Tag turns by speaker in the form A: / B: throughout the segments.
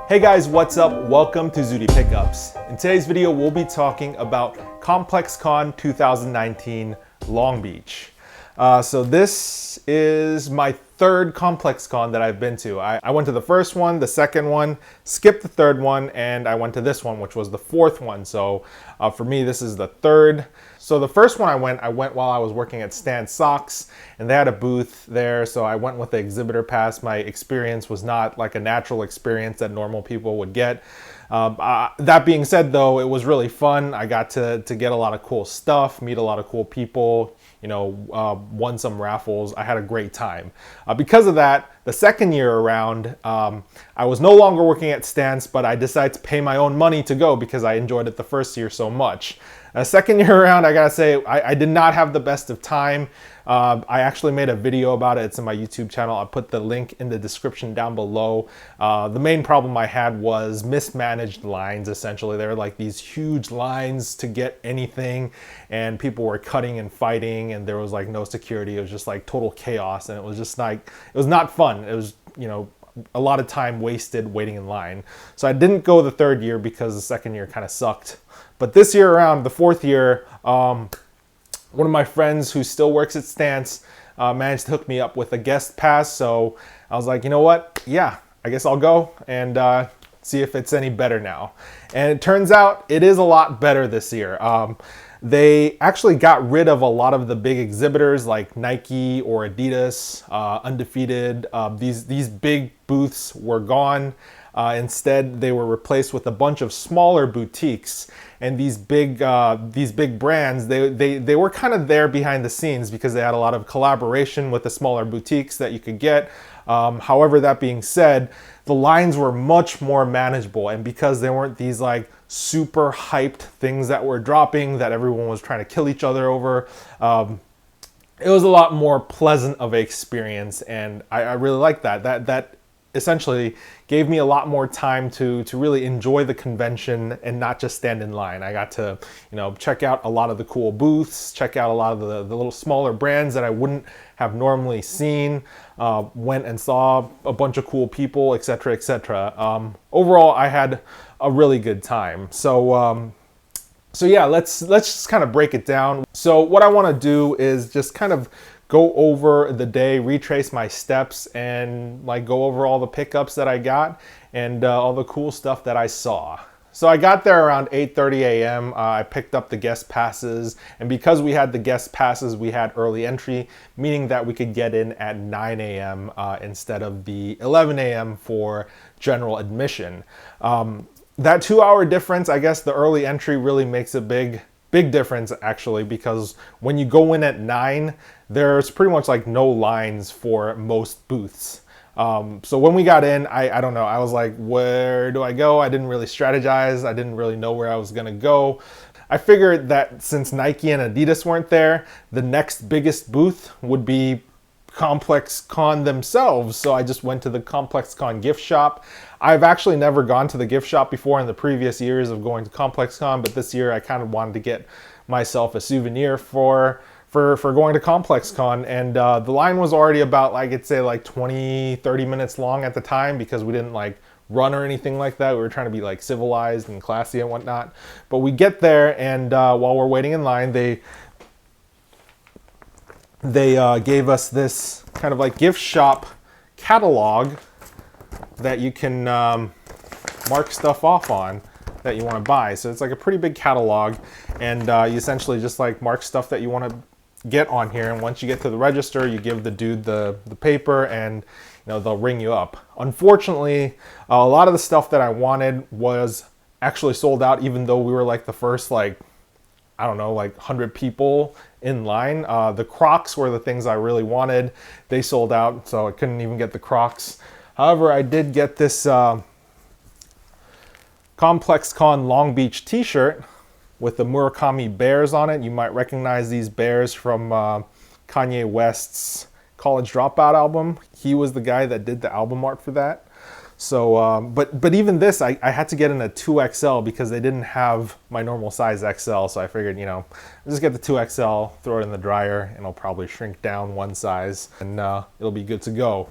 A: Hey guys, what's up? Welcome to Zudi Pickups. In today's video, we'll be talking about Complexcon 2019 Long Beach. So this is my third Complexcon that I've been to. I went to the first one, the second one, skipped the third one, and I went to this one, which was the fourth one. So for me, this is the third. So the first one I went while I was working at Stan Socks, and they had a booth there, so I went with the exhibitor pass. My experience was not like a natural experience that normal people would get. That being said, though, it was really fun. I got to get a lot of cool stuff, meet a lot of cool people, won some raffles. I had a great time. Because of that, the second year around, I was no longer working at Stan's, but I decided to pay my own money to go because I enjoyed it the first year so much. Second year around, I gotta say, I did not have the best of time. I actually made a video about it. It's in my YouTube channel. I'll put the link in the description down below. The main problem I had was mismanaged lines, essentially. There were like these huge lines to get anything, and people were cutting and fighting, and there was like no security. It was just like total chaos, and it was just like, it was not fun. It was, a lot of time wasted waiting in line. So I didn't go the third year because the second year kind of sucked. But this year around, the fourth year, one of my friends who still works at Stance managed to hook me up with a guest pass. So I was like, you know what? Yeah, I guess I'll go and see if it's any better now. And it turns out it is a lot better this year. They actually got rid of a lot of the big exhibitors like Nike or Adidas, Undefeated. These big booths were gone. Instead, they were replaced with a bunch of smaller boutiques. And these big brands, they were kind of there behind the scenes because they had a lot of collaboration with the smaller boutiques that you could get. However, that being said, the lines were much more manageable, and because there weren't these like super hyped things that were dropping that everyone was trying to kill each other over, it was a lot more pleasant of an experience, and I really liked that. That essentially gave me a lot more time to really enjoy the convention and not just stand in line. I got to, check out a lot of the cool booths, check out a lot of the little smaller brands that I wouldn't have normally seen, went and saw a bunch of cool people, etc., etc. Overall, I had a really good time. So yeah, let's just kind of break it down. So what I want to do is just kind of go over the day, retrace my steps, and like go over all the pickups that I got and all the cool stuff that I saw. So I got there around 8:30 a.m. I picked up the guest passes, and because we had the guest passes, we had early entry, meaning that we could get in at 9 a.m. Instead of the 11 a.m. for general admission. That 2-hour difference, I guess the early entry really makes a big difference actually, because when you go in at 9, there's pretty much like no lines for most booths. So when we got in, I don't know, I was like, where do I go? I didn't really strategize. I didn't really know where I was gonna go. I figured that since Nike and Adidas weren't there, the next biggest booth would be Complexcon themselves. So I just went to the Complexcon gift shop. I've actually never gone to the gift shop before in the previous years of going to Complexcon, but this year I kind of wanted to get myself a souvenir for going to Complexcon, and the line was already about, like, I'd say like 20-30 minutes long at the time, because we didn't like run or anything like that. We were trying to be like civilized and classy and whatnot. But we get there, and while we're waiting in line, they gave us this kind of like gift shop catalog that you can mark stuff off on that you want to buy. So it's like a pretty big catalog, and you essentially just like mark stuff that you want to get on here, and once you get to the register, you give the dude the paper, and they'll ring you up. Unfortunately, a lot of the stuff that I wanted was actually sold out, even though we were like the first, like, I don't know, like 100 people in line. The Crocs were the things I really wanted. They sold out, so I couldn't even get the Crocs. However, I did get this Complexcon Long Beach t-shirt with the Murakami bears on it. You might recognize these bears from Kanye West's College Dropout album. He was the guy that did the album art for that. So, but even this, I had to get in a 2XL because they didn't have my normal size XL. So I figured, I'll just get the 2XL, throw it in the dryer, and it'll probably shrink down one size, and it'll be good to go.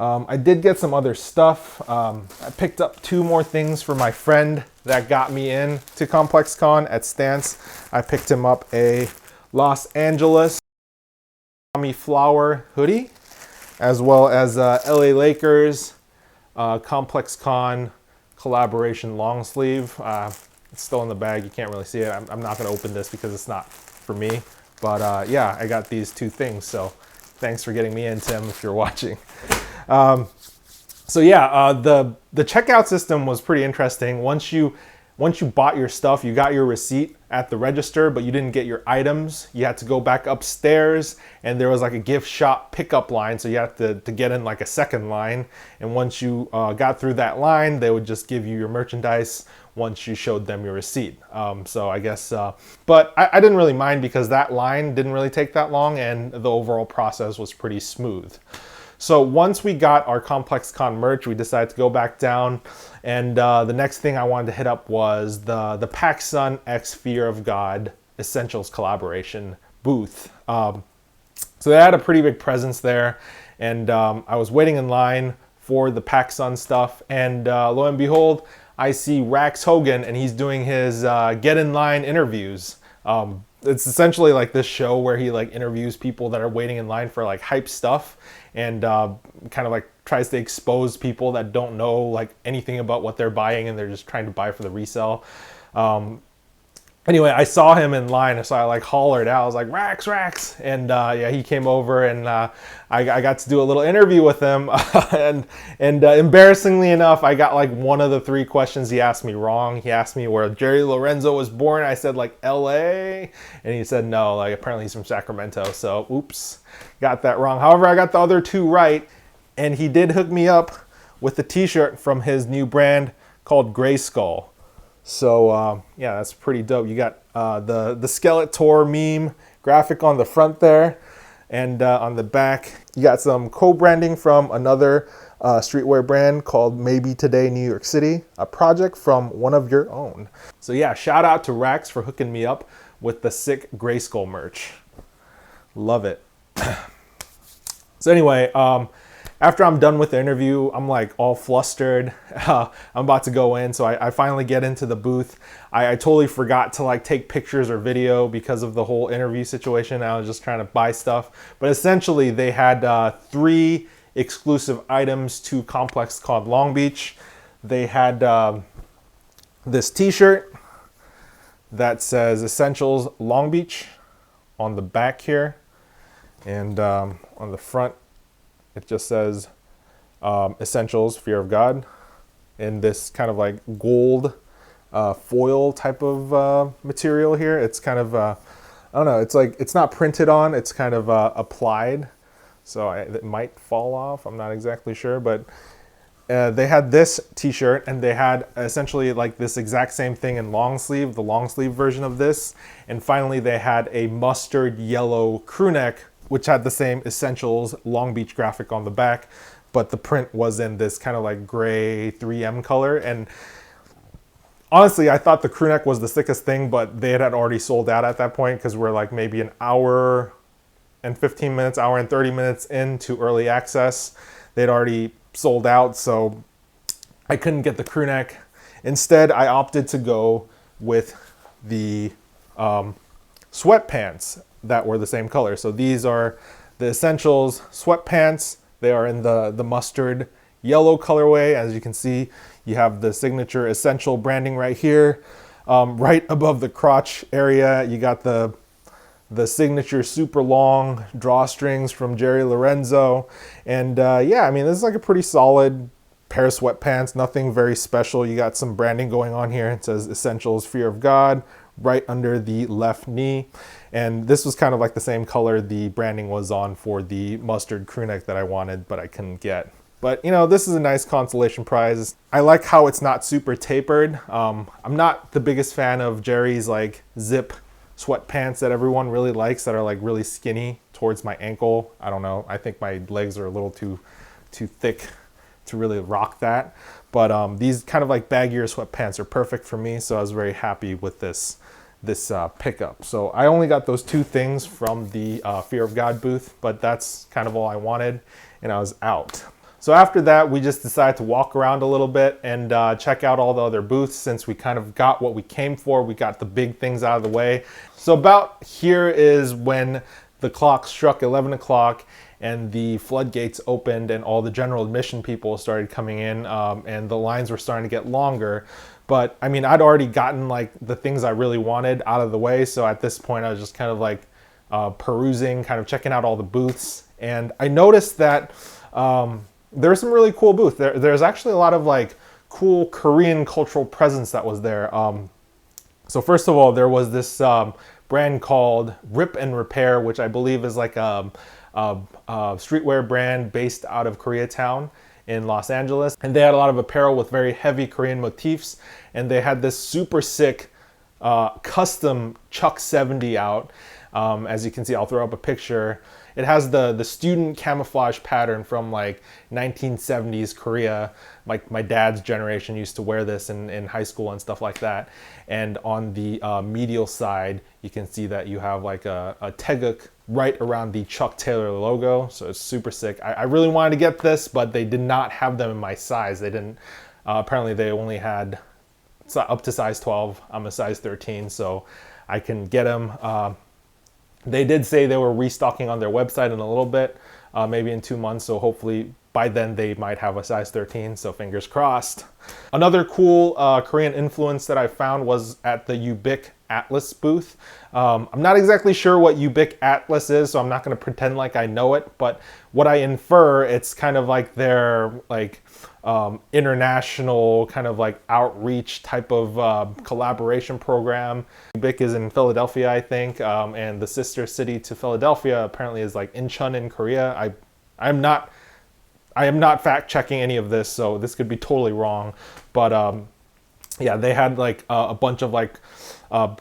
A: I did get some other stuff. I picked up 2 more things for my friend that got me in to Complexcon at Stance. I picked him up a Los Angeles Tommy Flower hoodie, as well as LA Lakers Complexcon collaboration long sleeve. It's still in the bag. You can't really see it. I'm not going to open this because it's not for me. But yeah, I got these 2 things. So thanks for getting me in, Tim, if you're watching. So yeah, the checkout system was pretty interesting. Once you bought your stuff, you got your receipt at the register, but you didn't get your items. You had to go back upstairs, and there was like a gift shop pickup line, so you had to get in like a second line. And once you got through that line, they would just give you your merchandise once you showed them your receipt. So I guess, but I didn't really mind because that line didn't really take that long, and the overall process was pretty smooth. So once we got our Complexcon merch, we decided to go back down, and the next thing I wanted to hit up was the PacSun X Fear of God Essentials collaboration booth. So they had a pretty big presence there, and I was waiting in line for the PacSun stuff, and lo and behold, I see Rax Hogan, and he's doing his get in line interviews. It's essentially like this show where he like interviews people that are waiting in line for like hype stuff, and kind of like tries to expose people that don't know like anything about what they're buying, and they're just trying to buy for the resale. Anyway, I saw him in line, so I like hollered out. I was like, Rax, Rax. And yeah, he came over, and I got to do a little interview with him. and embarrassingly enough, I got like one of the 3 questions he asked me wrong. He asked me where Jerry Lorenzo was born. I said like LA. And he said no, like apparently he's from Sacramento. So oops, got that wrong. However, I got the other 2 right. And he did hook me up with a t-shirt from his new brand called Gray Skull. So yeah, that's pretty dope. You got the Skeletor meme graphic on the front there, and on the back you got some co-branding from another streetwear brand called Maybe Today New York City, a project from one of your own. So yeah, shout out to Rax for hooking me up with the sick Gray Skull merch. Love it. So anyway, after I'm done with the interview, I'm like all flustered. I'm about to go in, so I finally get into the booth. I totally forgot to like take pictures or video because of the whole interview situation. I was just trying to buy stuff. But essentially, they had 3 exclusive items to Complexcon Long Beach. They had this t-shirt that says Essentials Long Beach on the back here. And on the front, it just says Essentials, Fear of God, in this kind of like gold foil type of material here. It's kind of, I don't know, it's like, it's not printed on, it's kind of applied. So it might fall off, I'm not exactly sure, but they had this t-shirt, and they had essentially like this exact same thing in long sleeve, the long sleeve version of this. And finally they had a mustard yellow crew neck, which had the same Essentials Long Beach graphic on the back, but the print was in this kind of like gray 3M color. And honestly, I thought the crew neck was the sickest thing, but they had already sold out at that point because we're like maybe an hour and 15 minutes, hour and 30 minutes into early access. They'd already sold out, so I couldn't get the crew neck. Instead, I opted to go with the sweatpants that were the same color. So these are the Essentials sweatpants. They are in the mustard yellow colorway. As you can see, you have the signature Essential branding right here. Right above the crotch area, you got the signature super long drawstrings from Jerry Lorenzo. And yeah, I mean, this is like a pretty solid pair of sweatpants, nothing very special. You got some branding going on here. It says Essentials Fear of God right under the left knee. And this was kind of like the same color the branding was on for the mustard crew neck that I wanted, but I couldn't get. But you know, this is a nice consolation prize. I like how it's not super tapered. I'm not the biggest fan of Jerry's like zip sweatpants that everyone really likes, that are like really skinny towards my ankle. I don't know, I think my legs are a little too thick to really rock that. But these kind of like baggier sweatpants are perfect for me, so I was very happy with this pickup. So I only got those 2 things from the Fear of God booth, but that's kind of all I wanted, and I was out. So after that, we just decided to walk around a little bit and check out all the other booths since we kind of got what we came for. We got the big things out of the way. So about here is when the clock struck 11 o'clock and the floodgates opened and all the general admission people started coming in, and the lines were starting to get longer. But I mean, I'd already gotten like the things I really wanted out of the way. So at this point, I was just kind of like perusing, kind of checking out all the booths. And I noticed that there's some really cool booths. There's actually a lot of like cool Korean cultural presence that was there. So first of all, there was this brand called Rip and Repair, which I believe is like a streetwear brand based out of Koreatown in Los Angeles. And they had a lot of apparel with very heavy Korean motifs. And they had this super sick custom Chuck 70 out. As you can see, I'll throw up a picture. It has the student camouflage pattern from like 1970s Korea. Like my dad's generation used to wear this in high school and stuff like that. And on the medial side, you can see that you have like a taeguk right around the Chuck Taylor logo. So it's super sick. I really wanted to get this, but they did not have them in my size. They didn't, apparently they only had up to size 12. I'm a size 13, so I can get them. They did say they were restocking on their website in a little bit, maybe in 2 months. So hopefully by then they might have a size 13. So fingers crossed. Another cool Korean influence that I found was at the Ubiq Atlas booth. I'm not exactly sure what Ubiq Atlas is, so I'm not going to pretend like I know it. But what I infer, it's kind of like their like international kind of like outreach type of collaboration program. Ubiq is in Philadelphia, I think, and the sister city to Philadelphia apparently is like Incheon in Korea. I am not fact checking any of this, so this could be totally wrong. But yeah, they had like a bunch of like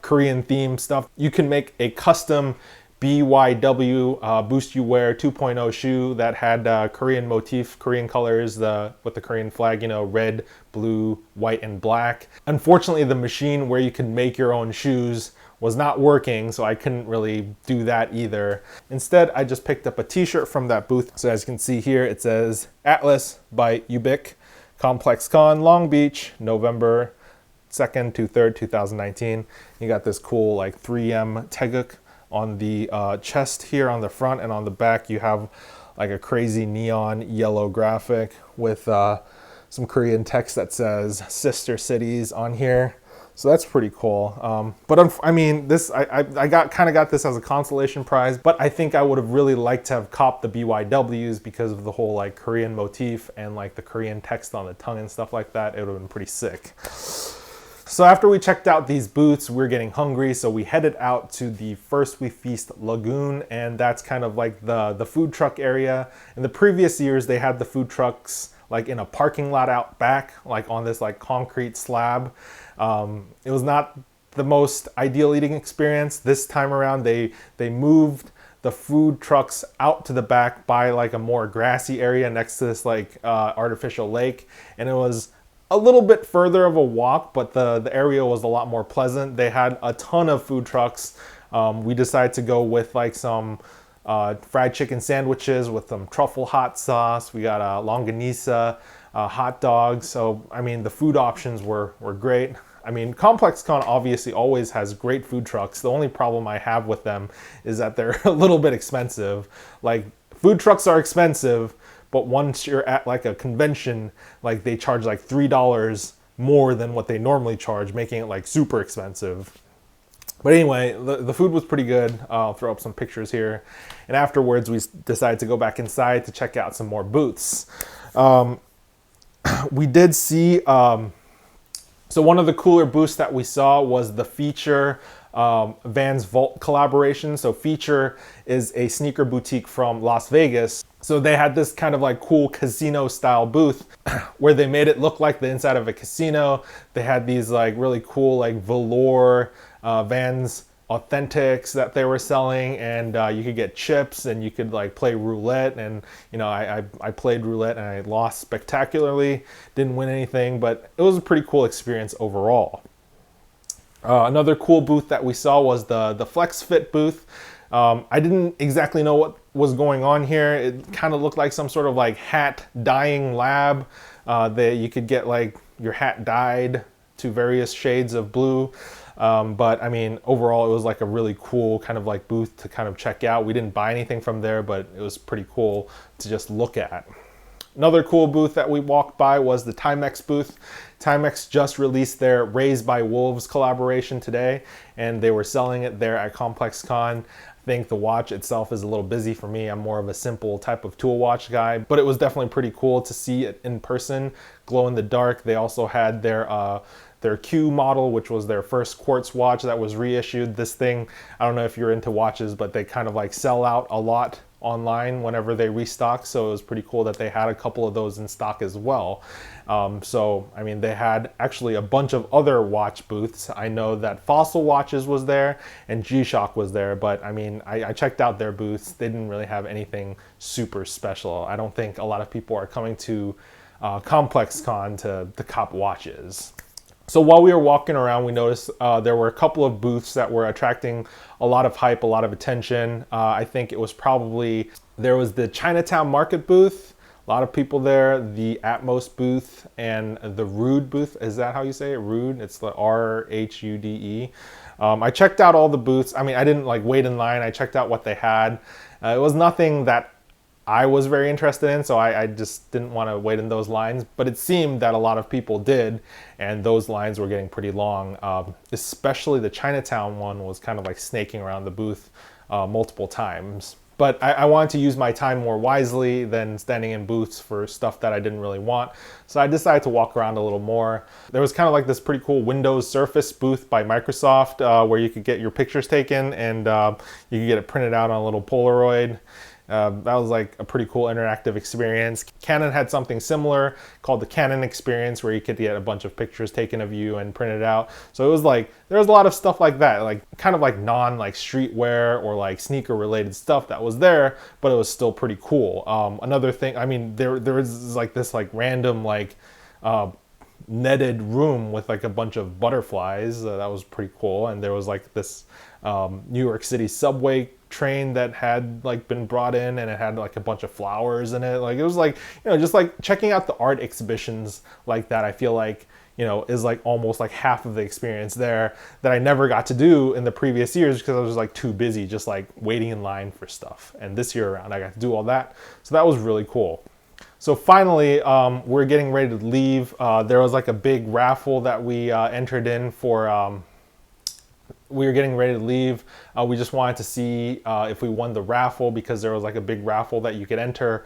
A: Korean themed stuff. You can make a custom BYW Boost You Wear 2.0 shoe that had Korean motif, Korean colors, with the Korean flag, you know, red, blue, white, and black. Unfortunately, the machine where you can make your own shoes was not working, so I couldn't really do that either. Instead, I just picked up a t-shirt from that booth. So as you can see here, it says Atlas by Ubiq, Complexcon, Long Beach, November 2nd to 3rd, 2019. You got this cool like 3M taeguk on the chest here on the front, and on the back you have like a crazy neon yellow graphic with some Korean text that says sister cities on here. So that's pretty cool. But I mean, this I kind of got this as a consolation prize, but I think I would have really liked to have copped the BYWs because of the whole like Korean motif and like the Korean text on the tongue and stuff like that. It would have been pretty sick. So after we checked out these booths, we're getting hungry, so we headed out to the First We Feast Lagoon, and that's kind of like the food truck area. In the previous years, they had the food trucks like in a parking lot out back, like on this like concrete slab. It was not the most ideal eating experience. This time around, they moved the food trucks out to the back by like a more grassy area next to this like artificial lake, and it was a little bit further of a walk, but the area was a lot more pleasant. They had a ton of food trucks. We decided to go with like some fried chicken sandwiches with some truffle hot sauce. We got a longanisa, hot dogs. So, I mean, the food options were great. I mean, Complexcon obviously always has great food trucks. The only problem I have with them is that they're a little bit expensive. Like, food trucks are expensive, but once you're at like a convention, like they charge like $3 more than what they normally charge, making it like super expensive. But anyway, the food was pretty good. I'll throw up some pictures here. And afterwards, we decided to go back inside to check out some more booths. We did see, so one of the cooler booths that we saw was the Feature Vans Vault collaboration. So Feature is a sneaker boutique from Las Vegas. So they had this kind of like cool casino style booth where they made it look like the inside of a casino. They had these like really cool like velour Vans Authentics that they were selling, and you could get chips and you could like play roulette. And you know, I played roulette and I lost spectacularly, didn't win anything, but it was a pretty cool experience overall. Another cool booth that we saw was the Flex Fit booth. I didn't exactly know what was going on here. It kind of looked like some sort of like hat dyeing lab. That you could get like your hat dyed to various shades of blue. But I mean, overall, it was like a really cool kind of like booth to kind of check out. We didn't buy anything from there, but it was pretty cool to just look at. Another cool booth that we walked by was the Timex booth. Timex just released their Raised by Wolves collaboration today, and they were selling it there at Complexcon. I think the watch itself is a little busy for me. I'm more of a simple type of tool watch guy, but it was definitely pretty cool to see it in person, glow in the dark. They also had their Q model, which was their first quartz watch that was reissued. This thing, I don't know if you're into watches, but they kind of like sell out a lot online whenever they restock. So it was pretty cool that they had a couple of those in stock as well. So, I mean, they had actually a bunch of other watch booths. I know that Fossil Watches was there and G-Shock was there, but I mean, I checked out their booths. They didn't really have anything super special. I don't think a lot of people are coming to Complexcon to cop watches. So while we were walking around, we noticed there were a couple of booths that were attracting a lot of hype, a lot of attention. I think it was probably, there was the Chinatown Market booth, a lot of people there, the Atmos booth, and the Rude booth. Is that how you say it? Rude? It's the R-H-U-D-E. I checked out all the booths. I mean, I didn't like wait in line. I checked out what they had. It was nothing that I was very interested in, so I just didn't want to wait in those lines, but it seemed that a lot of people did, and those lines were getting pretty long. Especially the Chinatown one was kind of like snaking around the booth multiple times. But I wanted to use my time more wisely than standing in booths for stuff that I didn't really want. So I decided to walk around a little more. There was kind of like this pretty cool Windows Surface booth by Microsoft where you could get your pictures taken and you could get it printed out on a little Polaroid. That was like a pretty cool interactive experience. Canon had something similar called the Canon Experience where you could get a bunch of pictures taken of you and printed out. So it was like, there was a lot of stuff like that, like kind of like like streetwear or like sneaker related stuff that was there, but it was still pretty cool. Another thing, I mean, there was like this like random like netted room with like a bunch of butterflies. That was pretty cool. And there was like this New York City subway train that had like been brought in, and it had like a bunch of flowers in it. Like it was like, you know, just like checking out the art exhibitions like that, I feel like, you know, is like almost like half of the experience there that I never got to do in the previous years because I was like too busy just like waiting in line for stuff. And this year around I got to do all that, so that was really cool. So finally, we're getting ready to leave. There was like a big raffle that we entered in for. We were getting ready to leave. We just wanted to see if we won the raffle because there was like a big raffle that you could enter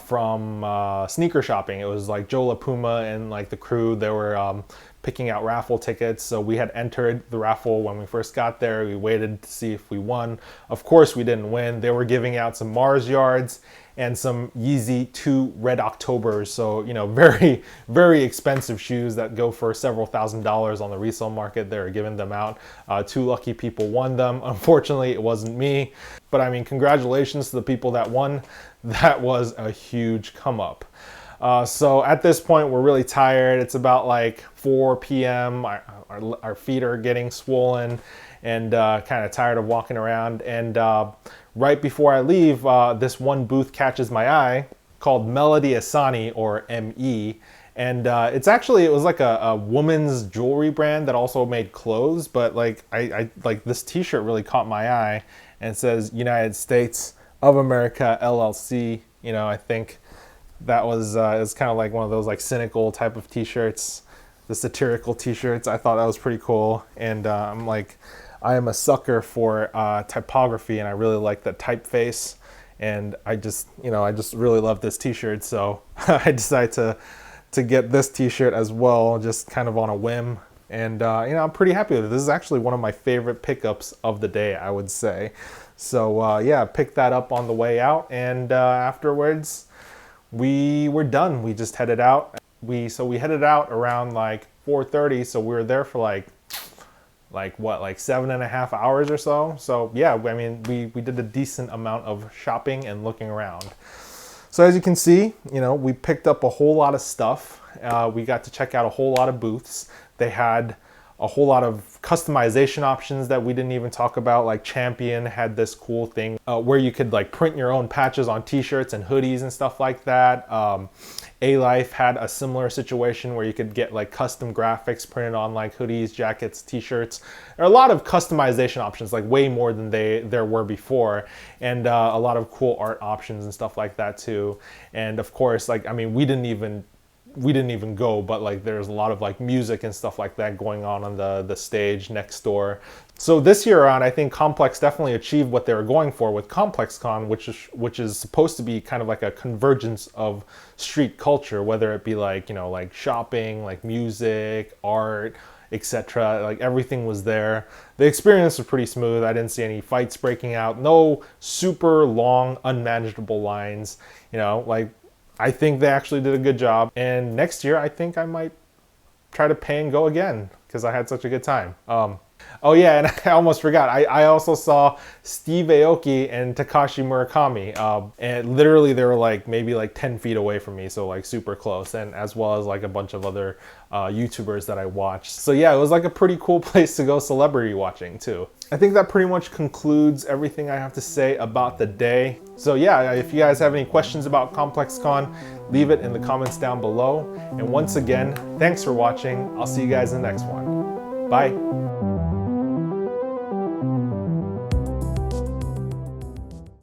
A: from sneaker shopping. It was like Joe LaPuma and like the crew. They were picking out raffle tickets. So we had entered the raffle when we first got there. We waited to see if we won. Of course we didn't win. They were giving out some Mars Yards and some Yeezy 2 Red Octobers. So, you know, very, very expensive shoes that go for several $1,000s on the resale market. They're giving them out. Two lucky people won them. Unfortunately, it wasn't me. But I mean, congratulations to the people that won. That was a huge come up. So at this point, we're really tired. It's about like 4 p.m. Our feet are getting swollen and kind of tired of walking around. And right before I leave, this one booth catches my eye called Melody Asani, or ME. And it was like a woman's jewelry brand that also made clothes. But like I like this t-shirt really caught my eye, and it says United States of America LLC. You know, I think that was it's kind of like one of those like cynical type of t-shirts, the satirical t-shirts. I thought that was pretty cool. And I'm like, I am a sucker for typography, and I really like the typeface. And I just really love this t-shirt. So I decided to get this t-shirt as well, just kind of on a whim. And I'm pretty happy with it. This is actually one of my favorite pickups of the day, I would say. So yeah, picked that up on the way out, and afterwards we were done. We just headed out. We headed out around like 4:30, so we were there for like 7.5 hours or so. So yeah, I mean, we did a decent amount of shopping and looking around. So as you can see, you know, we picked up a whole lot of stuff. We got to check out a whole lot of booths. They had a whole lot of customization options that we didn't even talk about. Like Champion had this cool thing where you could like print your own patches on t-shirts and hoodies and stuff like that. A-Life had a similar situation where you could get like custom graphics printed on like hoodies, jackets, t-shirts. There are a lot of customization options, like way more than there were before, and a lot of cool art options and stuff like that too. And of course, like, I mean, we didn't even go, but like there's a lot of like music and stuff like that going on the stage next door. So this year around, I think Complex definitely achieved what they were going for with Complexcon, which is supposed to be kind of like a convergence of street culture, whether it be like, you know, like shopping, like music, art, etc. Like everything was there. The experience was pretty smooth. I didn't see any fights breaking out, no super long, unmanageable lines, you know, like I think they actually did a good job. And next year, I think I might try to pay and go again because I had such a good time. Oh yeah, and I almost forgot. I also saw Steve Aoki and Takashi Murakami. And literally they were like maybe like 10 feet away from me, so like super close. And as well as like a bunch of other YouTubers that I watched. So yeah, it was like a pretty cool place to go celebrity watching too. I think that pretty much concludes everything I have to say about the day. So yeah, if you guys have any questions about Complexcon, leave it in the comments down below. And once again, thanks for watching. I'll see you guys in the next one. Bye.